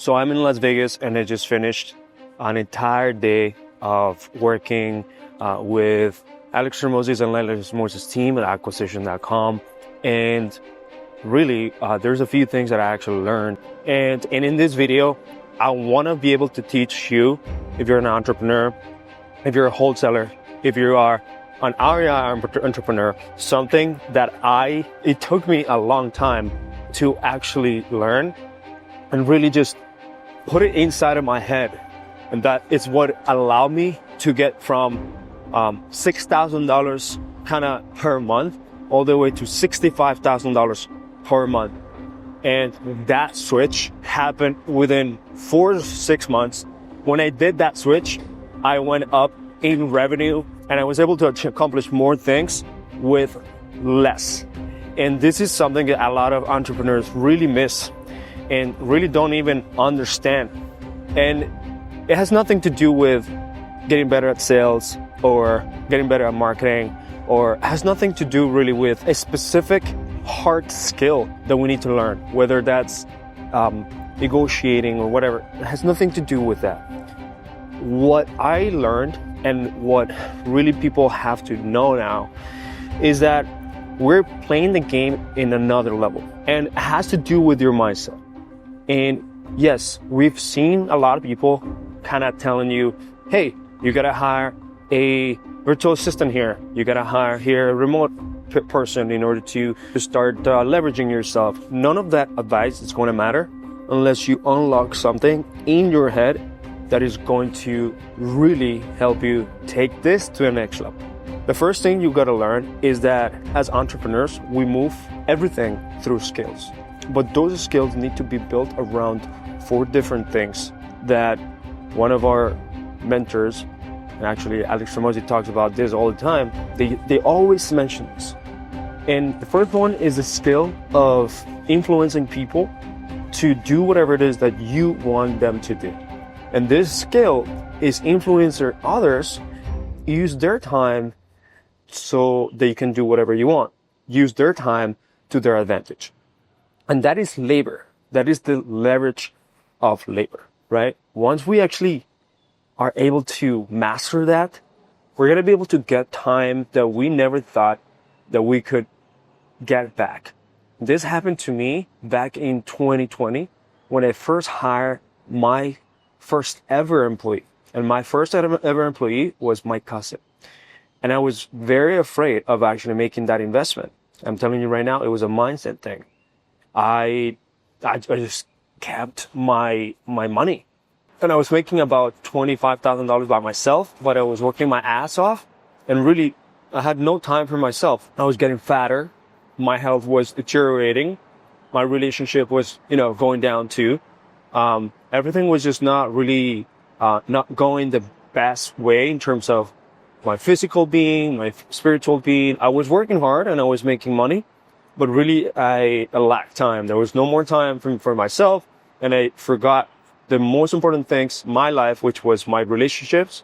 So I'm in Las Vegas and I just finished an entire day of working with Alex Hormozi's and Alex Hormozi's team at acquisition.com. And really, there's a few things that I actually learned. And in this video, I want to be able to teach you, if you're an entrepreneur, if you're a wholesaler, if you are an area entrepreneur, something that it took me a long time to actually learn and really just put it inside of my head. And that is what allowed me to get from $6,000 kind of per month all the way to $65,000 per month. And that switch happened within 4 to 6 months. When I did that switch, I went up in revenue and I was able to accomplish more things with less. And this is something that a lot of entrepreneurs really miss and really don't even understand. And it has nothing to do with getting better at sales or getting better at marketing, or has nothing to do really with a specific hard skill that we need to learn, whether that's negotiating or whatever. It has nothing to do with that. What I learned and what really people have to know now is that we're playing the game in another level, and it has to do with your mindset. And yes, we've seen a lot of people kind of telling you, hey, you gotta hire a virtual assistant here. You gotta hire here a remote person in order to start leveraging yourself. None of that advice is going to matter unless you unlock something in your head that is going to really help you take this to the next level. The first thing you gotta learn is that as entrepreneurs, we move everything through skills. But those skills need to be built around 4 different things that one of our mentors, and actually Alex Hormozi talks about this all the time, they always mention this. And the first one is the skill of influencing people to do whatever it is that you want them to do. And this skill is influencing others use their time so they can do whatever you want. Use their time to their advantage. And that is labor. That is the leverage of labor, right? Once we actually are able to master that, we're going to be able to get time that we never thought that we could get back. This happened to me back in 2020 when I first hired my first ever employee. And my first ever employee was my cousin. And I was very afraid of actually making that investment. I'm telling you right now, it was a mindset thing. I just kept my money. And I was making about $25,000 by myself, but I was working my ass off. And really, I had no time for myself. I was getting fatter. My health was deteriorating. My relationship was, going down too. Everything was just not really, not going the best way in terms of my physical being, my spiritual being. I was working hard and I was making money, but really I lacked time. There was no more time for myself, and I forgot the most important things, my life, which was my relationships,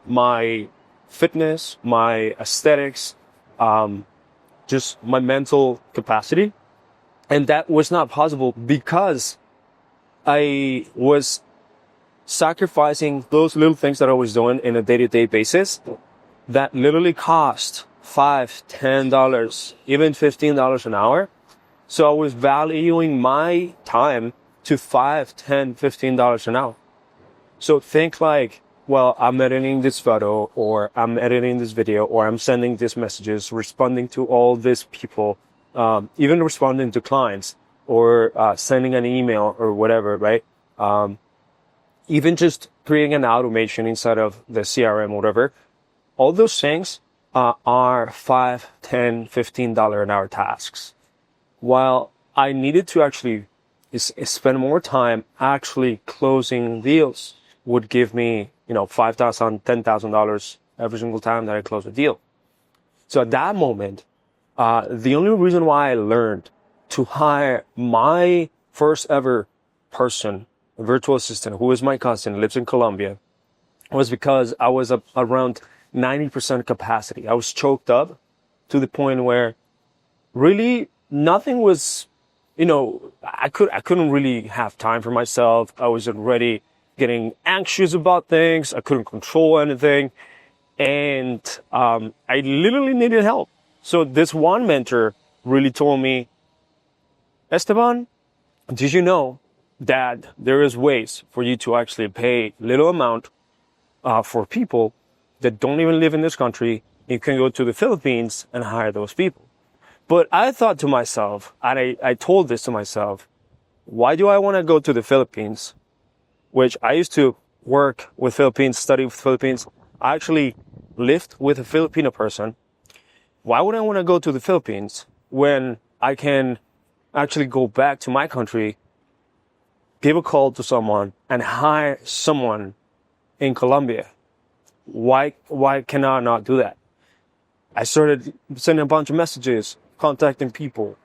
my fitness, my aesthetics, just my mental capacity. And that was not possible because I was sacrificing those little things that I was doing in a day-to-day basis that literally cost $5, $10, even $15 an hour. So I was valuing my time to $5, $10, $15 an hour. So think like, well, I'm editing this photo, or I'm editing this video, or I'm sending these messages, responding to all these people, even responding to clients, or sending an email or whatever, right? Even just creating an automation inside of the CRM or whatever. All those things are $5, $10, $15 an hour tasks. While I needed to actually spend more time actually closing deals would give me, $5,000, $10,000 every single time that I close a deal. So at that moment, the only reason why I learned to hire my first ever person, a virtual assistant, who is my cousin, lives in Colombia, was because I was around 90% capacity. I was choked up to the point where really nothing was, I couldn't really have time for myself. I was already getting anxious about things. I couldn't control anything. And I literally needed help. So this one mentor really told me, Esteban, did you know that there is ways for you to actually pay little amount for people that don't even live in this country? You can go to the Philippines and hire those people. But I thought to myself, and I told this to myself, why do I want to go to the Philippines? Which I used to work with Philippines, study with Philippines. I actually lived with a Filipino person. Why would I want to go to the Philippines when I can actually go back to my country, give a call to someone, and hire someone in Colombia? Why can I not do that? I started sending a bunch of messages, contacting people,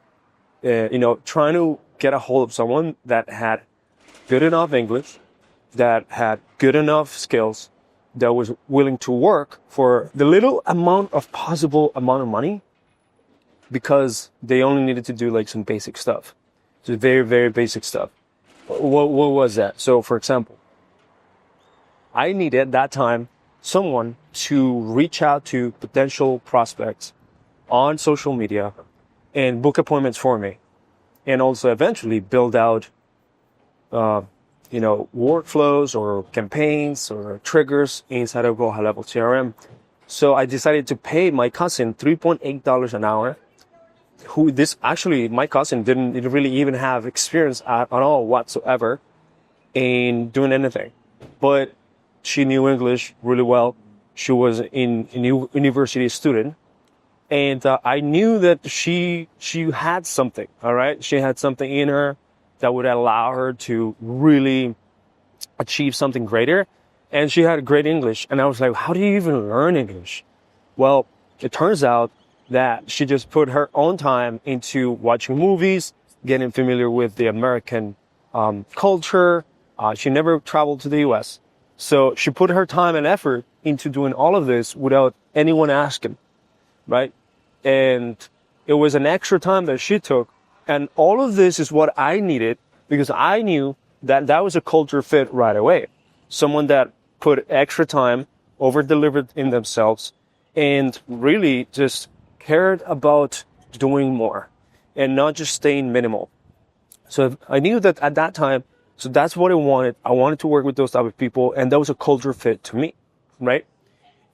trying to get a hold of someone that had good enough English, that had good enough skills, that was willing to work for the little possible amount of money, because they only needed to do like some basic stuff. Just very, very basic stuff. What was that? So for example, I needed that time someone to reach out to potential prospects on social media and book appointments for me, and also eventually build out workflows or campaigns or triggers inside of Go High Level CRM. So I decided to pay my cousin $3.8 an hour. My cousin didn't really even have experience at all whatsoever in doing anything, but she knew English really well. She was a university student, and I knew that she had something. All right, she had something in her that would allow her to really achieve something greater. And she had great English. And I was like, how do you even learn English? Well, it turns out that she just put her own time into watching movies, getting familiar with the American culture. She never traveled to the US. So she put her time and effort into doing all of this without anyone asking, right? And it was an extra time that she took. And all of this is what I needed, because I knew that that was a culture fit right away. Someone that put extra time, over-delivered in themselves, and really just cared about doing more and not just staying minimal. So I knew that at that time, so that's what I wanted. I wanted to work with those type of people, and that was a culture fit to me, right?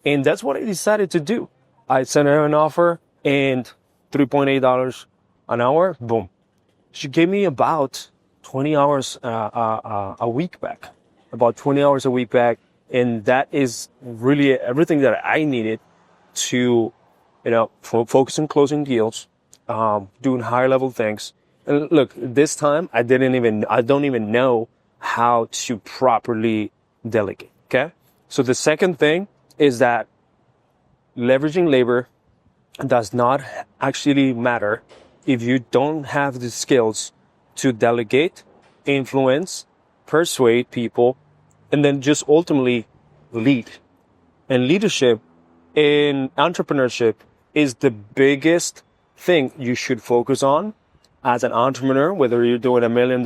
And that's what I decided to do. I sent her an offer, and $3.8 an hour, boom. She gave me about 20 hours a week back, about 20 hours a week back. And that is really everything that I needed to, focus on closing deals, doing higher level things. And look, this time I don't even know how to properly delegate. Okay. So the second thing is that leveraging labor does not actually matter if you don't have the skills to delegate, influence, persuade people, and then just ultimately lead. And leadership in entrepreneurship is the biggest thing you should focus on as an entrepreneur, whether you're doing $1 million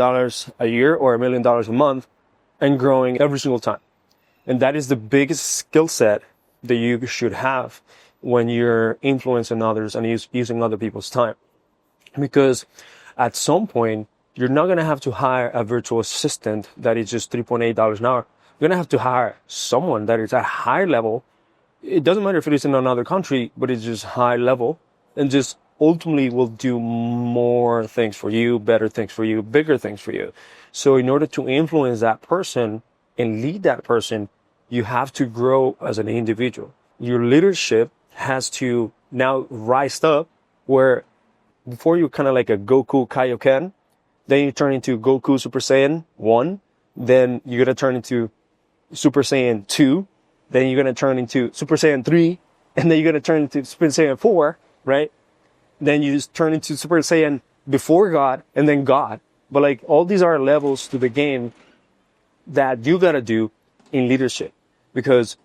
a year or $1 million a month and growing every single time. And that is the biggest skill set that you should have when you're influencing others and using other people's time. Because at some point, you're not going to have to hire a virtual assistant that is just $3.8 an hour. You're going to have to hire someone that is at high level. It doesn't matter if it is in another country, but it's just high level and just ultimately will do more things for you, better things for you, bigger things for you. So in order to influence that person and lead that person, you have to grow as an individual. Your leadership has to now rise up where before you're kind of like a Goku Kaioken, then you turn into Goku Super Saiyan 1, then you're going to turn into Super Saiyan 2, then you're going to turn into Super Saiyan 3, and then you're going to turn into Super Saiyan 4, right? Then you just turn into Super Saiyan before God, and then God. But like all these are levels to the game that you got to do in leadership. Because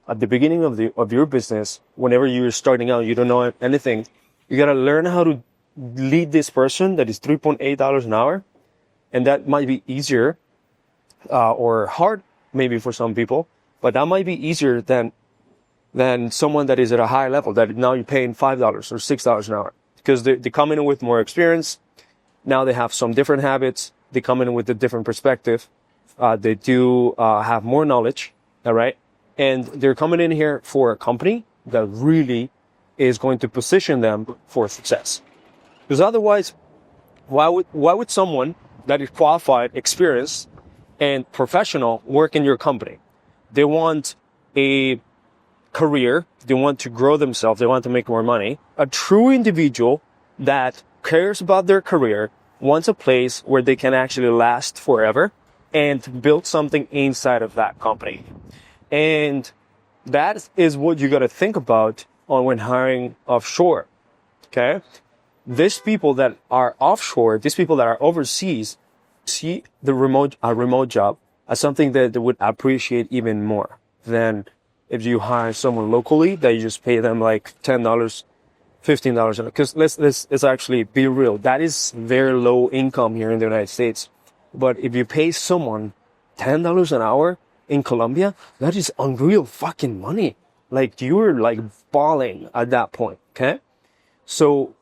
at the beginning of your business, whenever you're starting out, you don't know anything, you got to learn how to lead this person that is $3.8 an hour, and that might be easier or hard maybe for some people, but that might be easier than someone that is at a higher level, that now you're paying $5 or $6 an hour, because they come in with more experience. Now they have some different habits. They come in with a different perspective. They do have more knowledge, all right? And they're coming in here for a company that really is going to position them for success. Because otherwise, why would someone that is qualified, experienced, and professional work in your company? They want a career. They want to grow themselves. They want to make more money. A true individual that cares about their career wants a place where they can actually last forever and build something inside of that company. And that is what you got to think about when hiring offshore. Okay? These people that are offshore, these people that are overseas, see a remote job as something that they would appreciate even more than if you hire someone locally that you just pay them like $10, $15. Because let's actually be real. That is very low income here in the United States. But if you pay someone $10 an hour in Colombia, that is unreal fucking money. Like, you're like balling at that point. Okay? So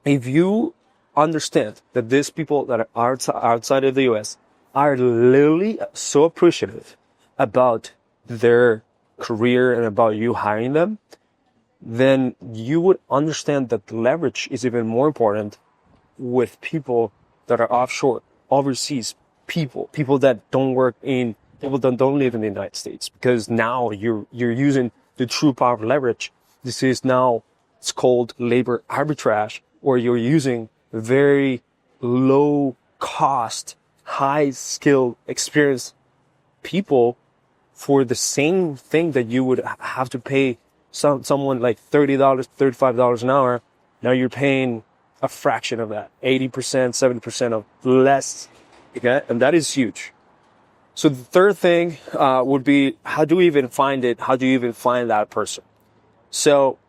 if you understand that these people that are outside of the US are literally so appreciative about their career and about you hiring them, then you would understand that leverage is even more important with people that are offshore, overseas people that don't people that don't live in the United States, because now you're using the true power of leverage. This is now, it's called labor arbitrage, or you're using very low cost, high skilled, experienced people for the same thing that you would have to pay someone like $30, $35 an hour. Now you're paying a fraction of that, 80%, 70% of less. Okay. And that is huge. So the third thing, would be, how do you even find it? How do you even find that person? So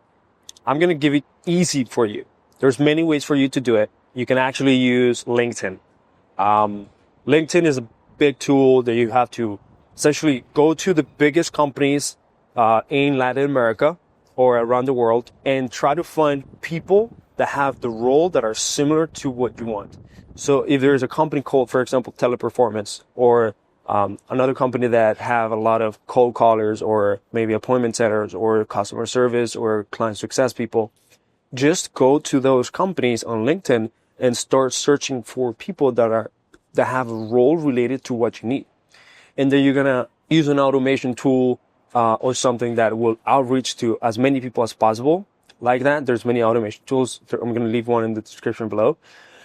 I'm going to give it easy for you. There's many ways for you to do it. You can actually use LinkedIn. LinkedIn is a big tool that you have to essentially go to the biggest companies in Latin America or around the world and try to find people that have the role that are similar to what you want. So if there's a company called, for example, Teleperformance, or another company that have a lot of cold callers, or maybe appointment setters, or customer service, or client success people, just go to those companies on LinkedIn and start searching for people that have a role related to what you need. And then you're gonna use an automation tool or something that will outreach to as many people as possible. Like that, there's many automation tools. I'm gonna leave one in the description below.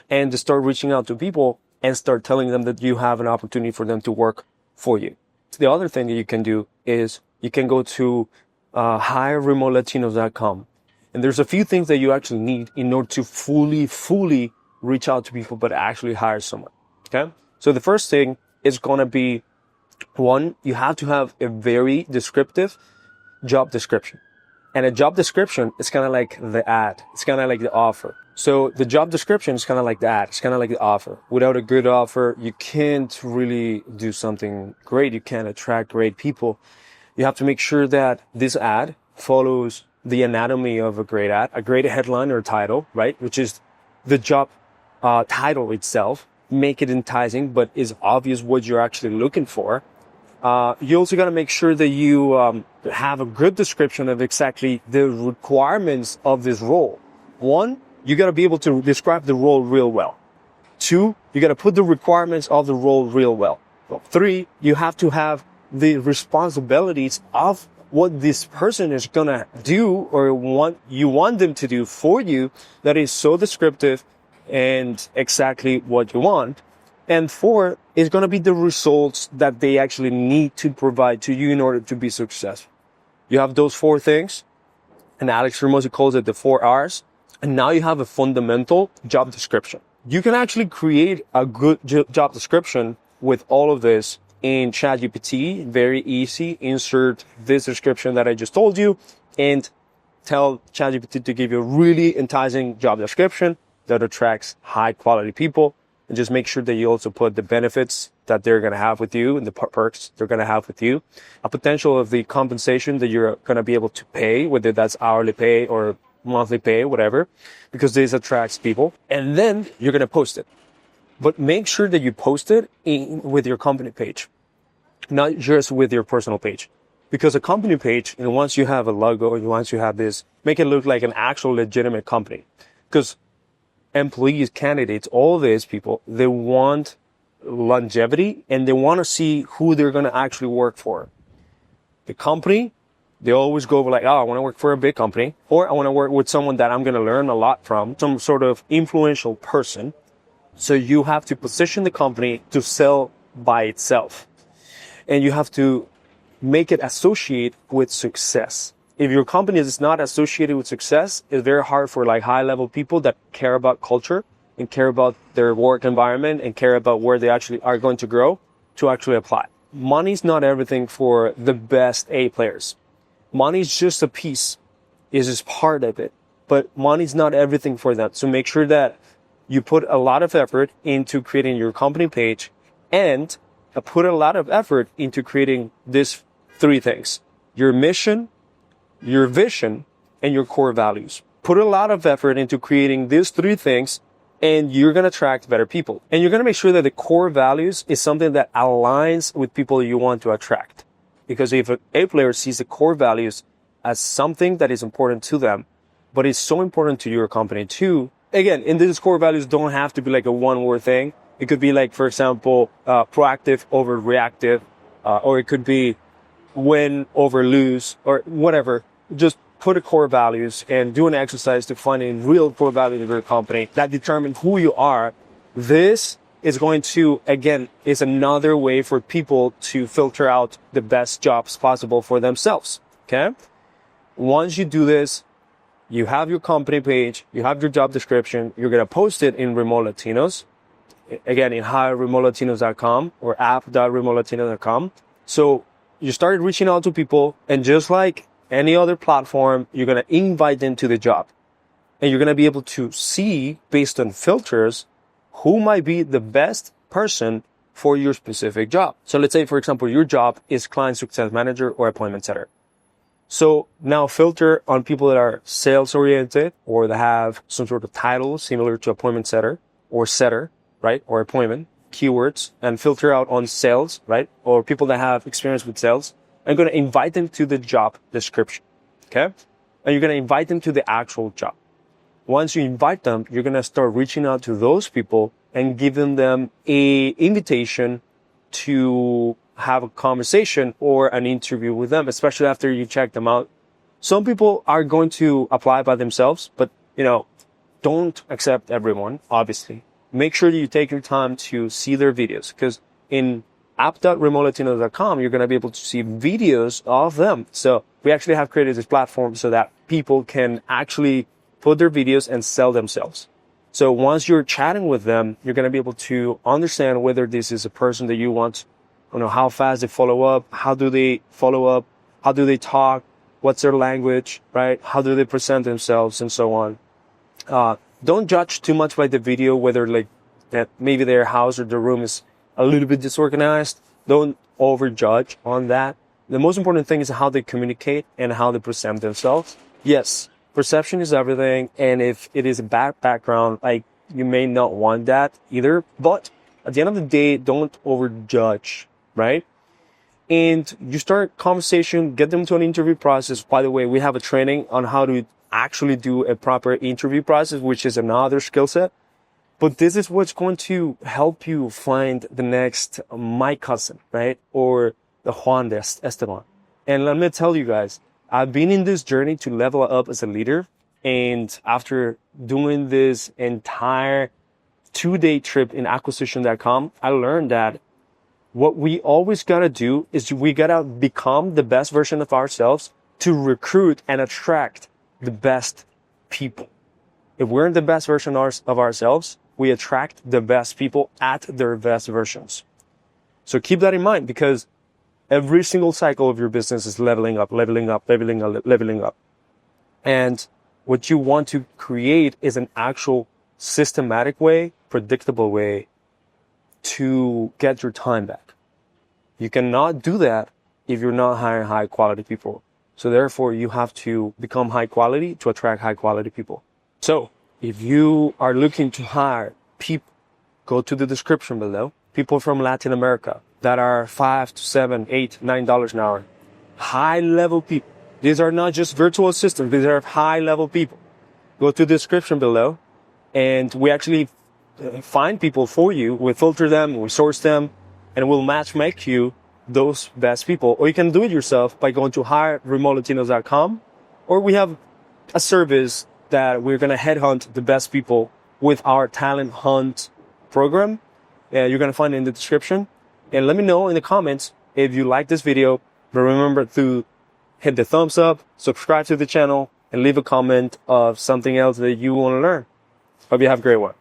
And to start reaching out to people and start telling them that you have an opportunity for them to work for you. The other thing that you can do is you can go to hireremotelatinos.com. And there's a few things that you actually need in order to fully reach out to people, but actually hire someone. Okay? So the first thing is going to be, one, you have to have a very descriptive job description. And a job description is kind of like the ad. It's kind of like the offer. So the job description is kind of like the ad. It's kind of like the offer. Without a good offer, you can't really do something great. You can't attract great people. You have to make sure that this ad follows the anatomy of a great ad, a great headline or title, right? Which is the job title itself. Make it enticing, but is obvious what you're actually looking for. You also got to make sure that you have a good description of exactly the requirements of this role. One, you got to be able to describe the role real well. Two, you got to put the requirements of the role real well. Three, you have to have the responsibilities of what this person is going to do or you want them to do for you that is so descriptive and exactly what you want. And four is going to be the results that they actually need to provide to you in order to be successful. You have those four things, and Alex Hormozi calls it the 4 R's. And now you have a fundamental job description. You can actually create a good job description with all of this in ChatGPT. Very easy. Insert this description that I just told you and tell ChatGPT to give you a really enticing job description. that attracts high quality people. And just make sure that you also put the benefits that they're going to have with you and the perks they're going to have with you, a potential of the compensation that you're going to be able to pay, whether that's hourly pay or monthly pay, whatever, because this attracts people. And then you're going to post it. But make sure that you post it with your company page, not just with your personal page. Because a company page, and once you have a logo and once you have this, make it look like an actual legitimate company. Because employees, candidates, all these people, they want longevity and they want to see who they're going to actually work for. The company, they always go like, oh, I want to work for a big company, or I want to work with someone that I'm going to learn a lot from, some sort of influential person. So you have to position the company to sell by itself. And you have to make it associate with success. If your company is not associated with success, it's very hard for like high level people that care about culture and care about their work environment and care about where they actually are going to grow to actually apply. Money's not everything for the best A players. Money's just a piece, is just part of it, but money's not everything for them. So make sure that you put a lot of effort into creating your company page and put a lot of effort into creating these three things: your mission, your vision, and your core values. Put a lot of effort into creating these three things and you're going to attract better people. And you're going to make sure that the core values is something that aligns with people you want to attract. Because if an A player sees the core values as something that is important to them, but it's so important to your company too, again, in these core values don't have to be like a one-word thing. It could be like, for example, proactive over reactive, or it could be win over lose, or whatever. Just put a core values and do an exercise to find a real core value of your company that determine who you are. This is going to, again, is another way for people to filter out the best jobs possible for themselves. Okay. Once you do this, you have your company page, you have your job description, you're going to post it in Remote Latinos. Again, in hireremotelatinos.com or app.remotelatinos.com. So you started reaching out to people, and just like any other platform, you're going to invite them to the job. And you're going to be able to see, based on filters, who might be the best person for your specific job. So let's say, for example, your job is client success manager or appointment setter. So now filter on people that are sales oriented or that have some sort of title similar to appointment setter or setter, right? Or appointment keywords, and filter out on sales, right? Or people that have experience with sales. I'm going to invite them to the job description. Okay. And you're going to invite them to the actual job. Once you invite them, you're going to start reaching out to those people and giving them a invitation to have a conversation or an interview with them, especially after you check them out. Some people are going to apply by themselves, but don't accept everyone, obviously. Make sure that you take your time to see their videos, because in app.remotelatinos.com, you're going to be able to see videos of them. So we actually have created this platform so that people can actually put their videos and sell themselves. So once you're chatting with them, you're going to be able to understand whether this is a person that you want, how fast they follow up, how do they follow up, how do they talk, what's their language, right? How do they present themselves, and so on. Don't judge too much by the video, whether like that maybe their house or their room is a little bit disorganized. Don't overjudge on that. The most important thing is how they communicate and how they present themselves. Yes, perception is everything. And if it is a bad background, like, you may not want that either. But at the end of the day, don't overjudge, right? And you start conversation, get them to an interview process. By the way, we have a training on how to actually do a proper interview process, which is another skill set. But this is what's going to help you find the next my cousin, right? Or the Juan de Esteban. And let me tell you guys, I've been in this journey to level up as a leader. And after doing this entire 2-day trip in acquisition.com, I learned that what we always got to do is we got to become the best version of ourselves to recruit and attract the best people. If we're in the best version of ourselves, we attract the best people at their best versions. So keep that in mind, because every single cycle of your business is leveling up. And what you want to create is an actual systematic way, predictable way to get your time back. You cannot do that if you're not hiring high quality people. So therefore, you have to become high quality to attract high quality people. So if you are looking to hire people, go to the description below. People from Latin America that are $5 to $7, $8, $9 an hour. High level people. These are not just virtual assistants. These are high level people. Go to the description below and we actually find people for you. We filter them, we source them, and we'll make you those best people. Or you can do it yourself by going to hireremotelatinos.com, or we have a service that we're going to headhunt the best people with our talent hunt program. You're going to find it in the description. And let me know in the comments if you like this video. But remember to hit the thumbs up, subscribe to the channel, and leave a comment of something else that you want to learn. Hope you have a great one.